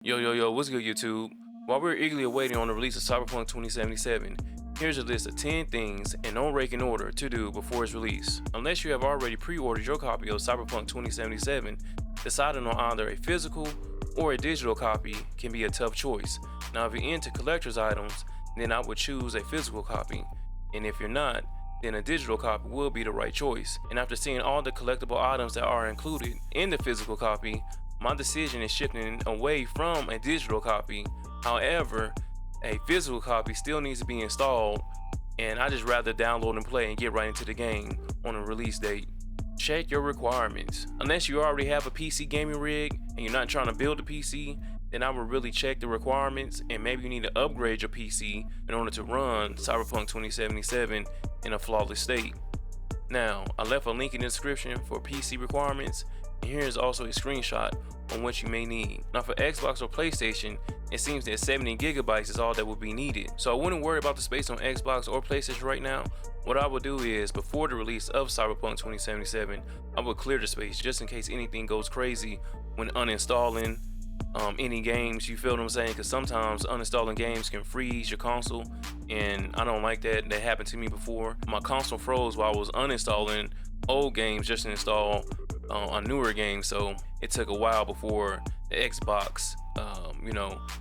Yo, what's good, YouTube? While we're eagerly awaiting on the release of Cyberpunk 2077, here's a list of 10 things in no ranking order to do before its release. Unless you have already pre-ordered your copy of Cyberpunk 2077, deciding on either a physical or a digital copy can be a tough choice. Now, if you're into collector's items, then I would choose a physical copy, and if you're not, then a digital copy will be the right choice. And after seeing all the collectible items that are included in the physical copy, my decision is shifting away from a digital copy. However, a physical copy still needs to be installed, and I just rather download and play and get right into the game on a release date. Check your requirements. Unless you already have a PC gaming rig and you're not trying to build a PC, then I would really check the requirements, and maybe you need to upgrade your PC in order to run Cyberpunk 2077 in a flawless state. Now, I left a link in the description for PC requirements, and here is also a screenshot on what you may need. Now, for Xbox or PlayStation, it seems that 70 gigabytes is all that would be needed. So I wouldn't worry about the space on Xbox or PlayStation right now. What I would do is, before the release of Cyberpunk 2077, I would clear the space just in case anything goes crazy when uninstalling any games. You feel what I'm saying? Because sometimes uninstalling games can freeze your console, and I don't like that. That happened to me before. My console froze while I was uninstalling old games just to install a newer game, so it took a while before the Xbox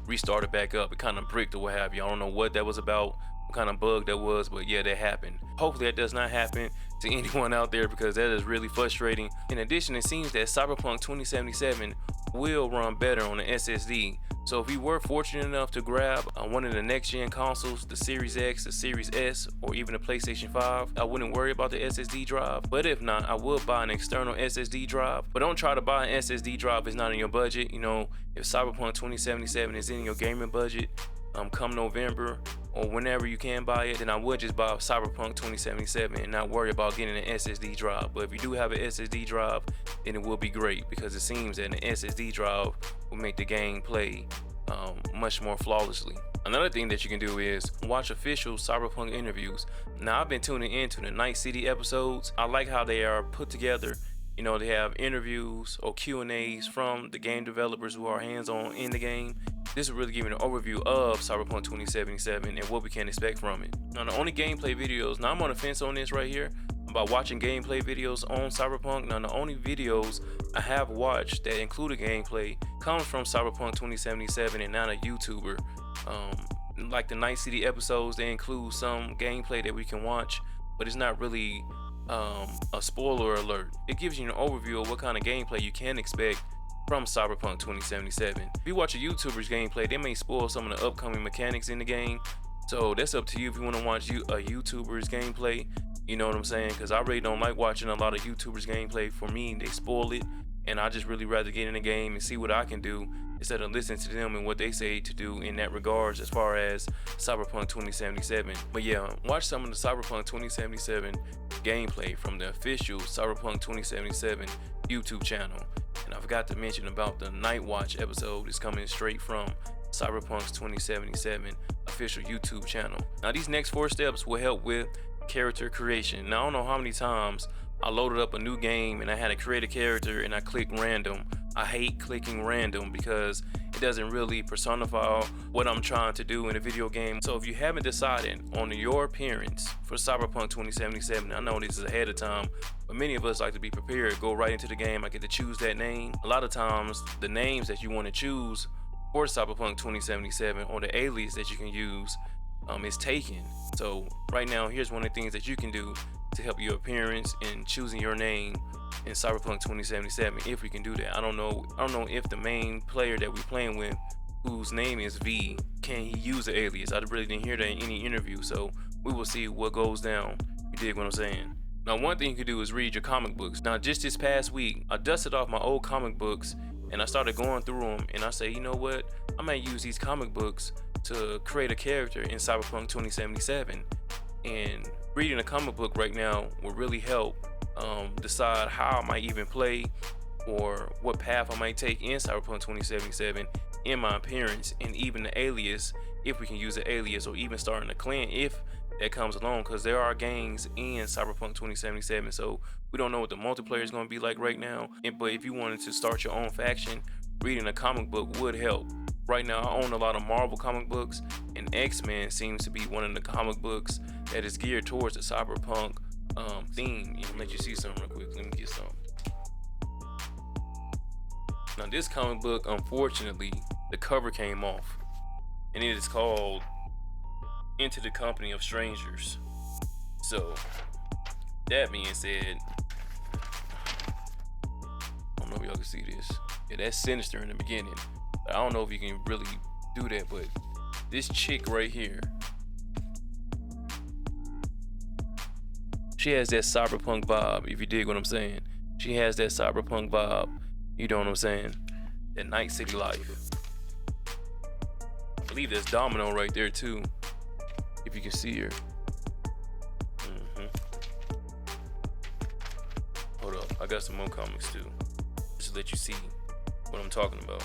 restarted back up. It kind of bricked or what have you. I don't know what that was about, what kind of bug that was, but yeah, that happened. Hopefully that does not happen to anyone out there, because that is really frustrating. In addition, it seems that Cyberpunk 2077 will run better on the SSD. So if you were fortunate enough to grab one of the next gen consoles, the Series X, the Series S, or even the PlayStation 5, I wouldn't worry about the SSD drive. But if not, I would buy an external SSD drive. But don't try to buy an SSD drive if it's not in your budget. You know, if Cyberpunk 2077 is in your gaming budget, come November or whenever you can buy it, then I would just buy Cyberpunk 2077 and not worry about getting an SSD drive. But if you do have an SSD drive, then it will be great, because it seems that an SSD drive will make the game play much more flawlessly. Another thing that you can do is watch official Cyberpunk interviews. Now, I've been tuning into the Night City episodes. I like how they are put together. You know, they have interviews or Q&As from the game developers who are hands-on in the game. This will really give you an overview of Cyberpunk 2077 and what we can expect from it. Now, the only gameplay videos, now I'm on the fence on this right here about watching gameplay videos on Cyberpunk. Now, the only videos I have watched that included gameplay comes from Cyberpunk 2077 and not a YouTuber. Like the Night City episodes, they include some gameplay that we can watch, but it's not really a spoiler alert. It gives you an overview of what kind of gameplay you can expect from Cyberpunk 2077. If you watch a YouTuber's gameplay, they may spoil some of the upcoming mechanics in the game. So that's up to you if you want to watch a YouTuber's gameplay. You know what I'm saying? Because I really don't like watching a lot of YouTubers gameplay. For me, they spoil it, and I just really rather get in the game and see what I can do instead of listening to them and what they say to do in that regards as far as Cyberpunk 2077. But yeah, watch some of the Cyberpunk 2077 gameplay from the official Cyberpunk 2077 YouTube channel. And I forgot to mention about the Night Watch episode is coming straight from Cyberpunk's 2077 official YouTube channel. Now, these next 4 steps will help with character creation. Now, I don't know how many times I loaded up a new game and I had to create a character and I clicked random. I hate clicking random because it doesn't really personify what I'm trying to do in a video game. So if you haven't decided on your appearance for Cyberpunk 2077, I know this is ahead of time, but many of us like to be prepared, go right into the game. I get to choose that name. A lot of times the names that you want to choose for Cyberpunk 2077 or the alias that you can use is taken. So right now, here's one of the things that you can do to help your appearance in choosing your name in Cyberpunk 2077, if we can do that. I don't know if the main player that we're playing with, whose name is V, can he use the alias? I really didn't hear that in any interview, so we will see what goes down. You dig what I'm saying? Now, one thing you can do is read your comic books. Now, just this past week, I dusted off my old comic books and I started going through them, and I say, you know what? I might use these comic books to create a character in Cyberpunk 2077. And reading a comic book right now will really help decide how I might even play or what path I might take in Cyberpunk 2077 in my appearance, and even the alias, if we can use the alias, or even starting a clan if that comes along, because there are gangs in Cyberpunk 2077, so we don't know what the multiplayer is going to be like right now. But if you wanted to start your own faction reading a comic book would help. Right now, I own a lot of Marvel comic books, and X-Men seems to be one of the comic books that is geared towards the cyberpunk theme. Let you see something real quick. Let me get some. Now, this comic book, unfortunately, the cover came off, and it is called Into the Company of Strangers. So, that being said, I don't know if y'all can see this. Yeah, that's sinister in the beginning. I don't know if you can really do that, but this chick right here, she has that cyberpunk vibe, if you dig what I'm saying. She has that cyberpunk vibe, you know what I'm saying? That night city life. I believe there's Domino right there too, if you can see her. Hold up, I got some more comics too, just to let you see what I'm talking about.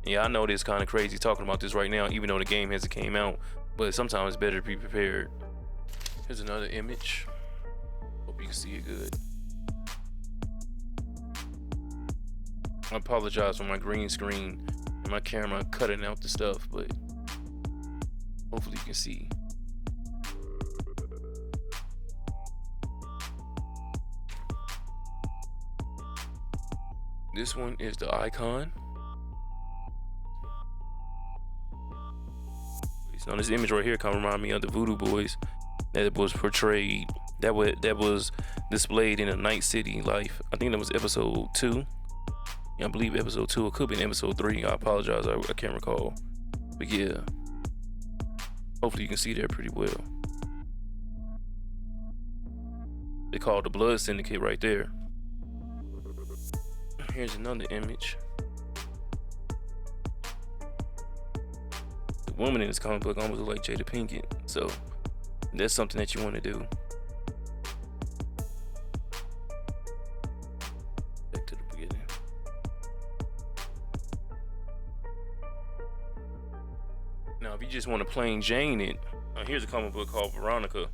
Yeah, I know this kind of crazy talking about this right now, even though the game hasn't came out, but sometimes it's better to be prepared. Here's another image. Hope you can see it good. I apologize for my green screen and my camera cutting out the stuff, but hopefully you can see. This one is the icon. Now this image right here kind of remind me of the Voodoo Boys that was portrayed, that was displayed in a night city life. I think that was episode 2. Yeah, I believe episode 2. It could be in episode 3. I apologize, I can't recall. But yeah, hopefully you can see that pretty well. They call it the Blood Syndicate right there. Here's another image. The woman in this comic book almost look like Jada Pinkett, so that's something that you want to do. Back to the beginning. Now, if you just want to plain Jane it, here's a comic book called Veronica.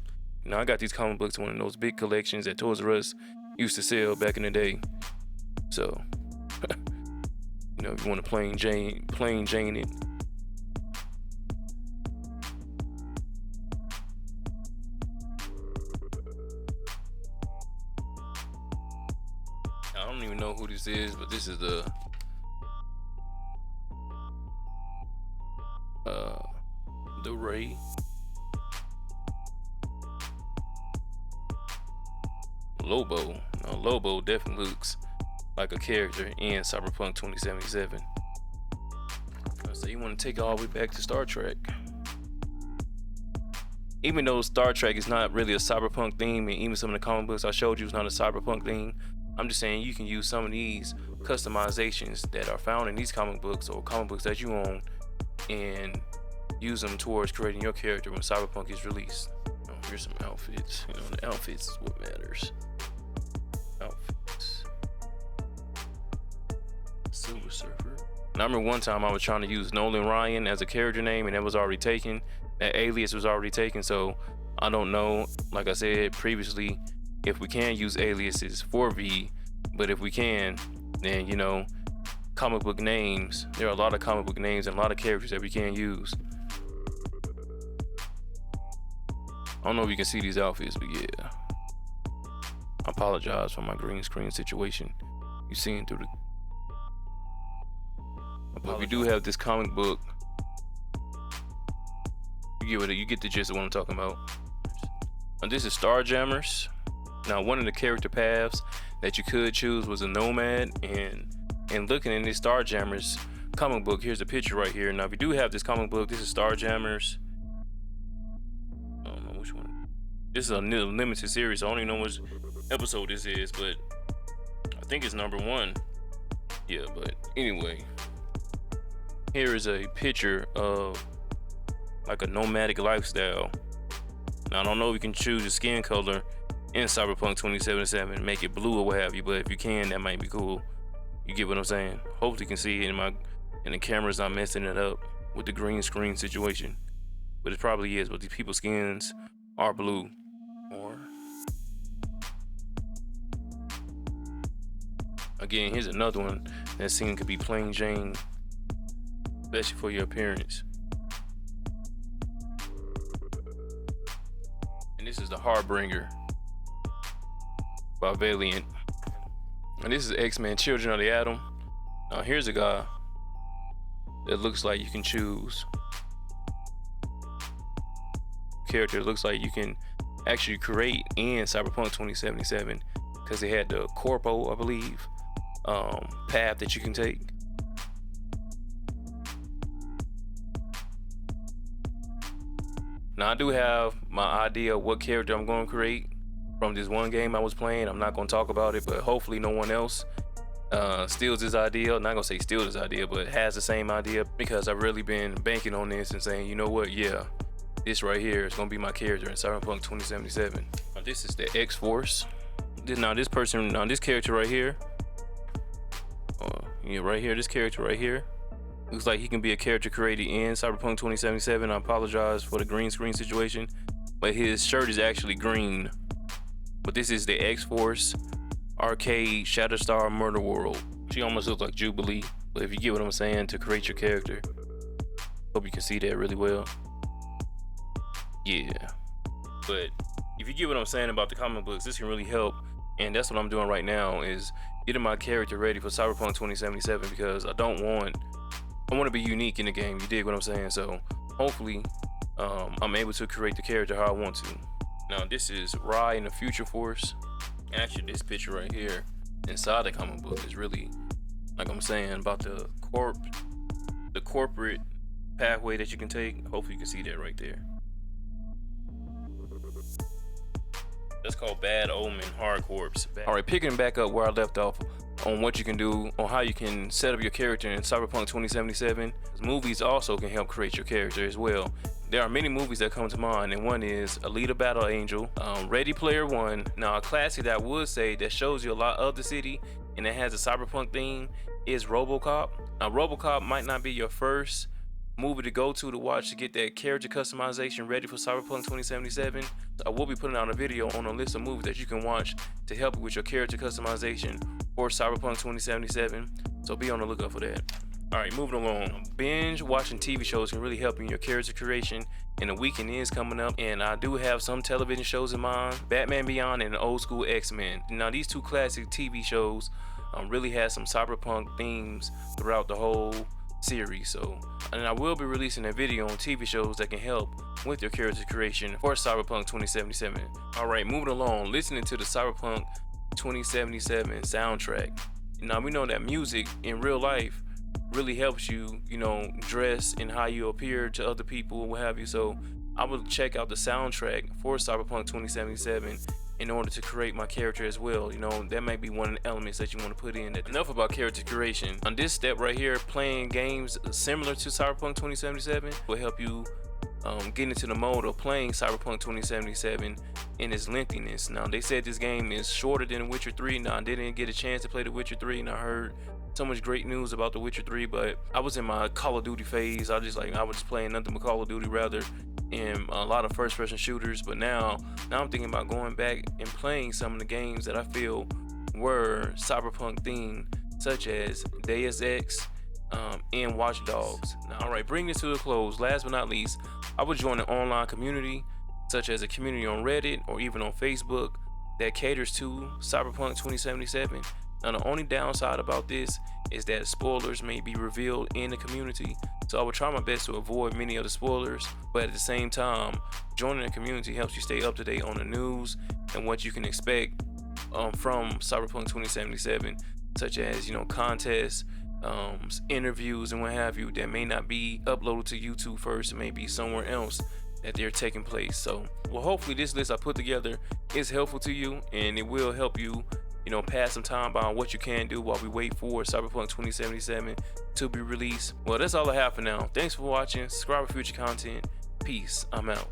Now, I got these comic books in one of those big collections that Toys R Us used to sell back in the day. So, if you want to plain Jane it. I don't even know who this is, but this is the Ray. Lobo. Now, Lobo definitely looks like a character in Cyberpunk 2077. So you want to take it all the way back to Star Trek. Even though Star Trek is not really a cyberpunk theme, and even some of the comic books I showed you is not a cyberpunk theme, I'm just saying you can use some of these customizations that are found in these comic books or comic books that you own and use them towards creating your character when Cyberpunk is released. Here's some outfits. The outfits is what matters. Outfits. Silver Surfer. And I remember one time I was trying to use Nolan Ryan as a character name, and that was already taken. That alias was already taken, so I don't know, like I said previously, if we can use aliases for V, but if we can, then comic book names, there are a lot of comic book names and a lot of characters that we can use. I don't know if you can see these outfits, but yeah. I apologize for my green screen situation. You seeing through the... But we do have this comic book. You get the gist of what I'm talking about. And this is Starjammers. Now, one of the character paths that you could choose was a nomad, and looking in this Starjammers comic book, here's a picture right here. Now, if you do have this comic book, this is Starjammers. I don't know which one. This is a limited series, so I don't even know which episode this is, but I think it's number 1. Yeah, but anyway, here is a picture of like a nomadic lifestyle. Now, I don't know if you can choose your skin color in Cyberpunk 2077, make it blue or what have you, but if you can, that might be cool. You get what I'm saying? Hopefully you can see it in the camera's not messing it up with the green screen situation. But it probably is, but these people's skins are blue. Or Again, here's another one that scene could be plain Jane, especially for your appearance. And this is the Harbinger by Valiant. And this is X-Men Children of the Atom. Now here's a guy that looks like you can choose character. It looks like you can actually create in Cyberpunk 2077 because they had the corpo, I believe, path that you can take. Now I do have my idea of what character I'm going to create from this one game I was playing. I'm not going to talk about it, but hopefully no one else steals this idea. I'm not gonna say steal this idea, but has the same idea, because I've really been banking on this and saying, you know what, yeah, this right here is gonna be my character in Cyberpunk 2077. Now, this is the X-Force. Now this character right here, yeah, right here, this character right here, looks like he can be a character created in Cyberpunk 2077. I apologize for the green screen situation, but his shirt is actually green. But this is the X-Force Arcade Shatterstar Murder World. She almost looks like Jubilee, but if you get what I'm saying, to create your character, hope you can see that really well. Yeah, but if you get what I'm saying about the comic books, this can really help, and that's what I'm doing right now, is getting my character ready for Cyberpunk 2077, because I want to be unique in the game. You dig what I'm saying? So hopefully I'm able to create the character how I want to. Now this is Rye in the Future Force. Actually, this picture right here inside the comic book is really, like I'm saying, about the corporate pathway that you can take. Hopefully you can see that right there. That's called Bad Omen Hard Corps. All right, picking back up where I left off on what you can do, on how you can set up your character in Cyberpunk 2077. Movies also can help create your character as well. There are many movies that come to mind, and one is Alita Battle Angel, Ready Player One. Now, a classic that I would say that shows you a lot of the city and it has a cyberpunk theme is RoboCop. Now, RoboCop might not be your first movie to go to watch to get that character customization ready for Cyberpunk 2077. I will be putting out a video on a list of movies that you can watch to help you with your character customization for Cyberpunk 2077. So be on the lookout for that. All right, moving along. Binge watching TV shows can really help you in your character creation, and the weekend is coming up, and I do have some television shows in mind: Batman Beyond and Old School X-Men. Now, these two classic TV shows really have some cyberpunk themes throughout the whole series. So, and I will be releasing a video on TV shows that can help with your character creation for Cyberpunk 2077. All right, moving along, listening to the Cyberpunk 2077 soundtrack. Now, we know that music in real life really helps you, dress and how you appear to other people and what have you. So I would check out the soundtrack for Cyberpunk 2077 in order to create my character as well. That might be one of the elements that you want to put in. Enough about character creation. On this step right here, playing games similar to Cyberpunk 2077 will help you get into the mode of playing Cyberpunk 2077 in its lengthiness. Now, they said this game is shorter than The Witcher 3. Now, I didn't get a chance to play The Witcher 3, and I heard so much great news about The Witcher 3, but I was in my Call of Duty phase. I was just playing nothing but Call of Duty rather, and a lot of first-person shooters. But now I'm thinking about going back and playing some of the games that I feel were cyberpunk themed, such as Deus Ex and Watch Dogs. Now, all right, bring this to a close. Last but not least, I would join an online community, such as a community on Reddit or even on Facebook, that caters to Cyberpunk 2077. Now, the only downside about this is that spoilers may be revealed in the community, so I will try my best to avoid many of the spoilers, but at the same time, joining the community helps you stay up to date on the news and what you can expect from Cyberpunk 2077, such as contests, interviews, and what have you, that may not be uploaded to YouTube first. It may be somewhere else that they're taking place. So, well, hopefully this list I put together is helpful to you, and it will help you pass some time by on what you can do while we wait for Cyberpunk 2077 to be released. Well, that's all I have for now. Thanks for watching. Subscribe for future content. Peace. I'm out.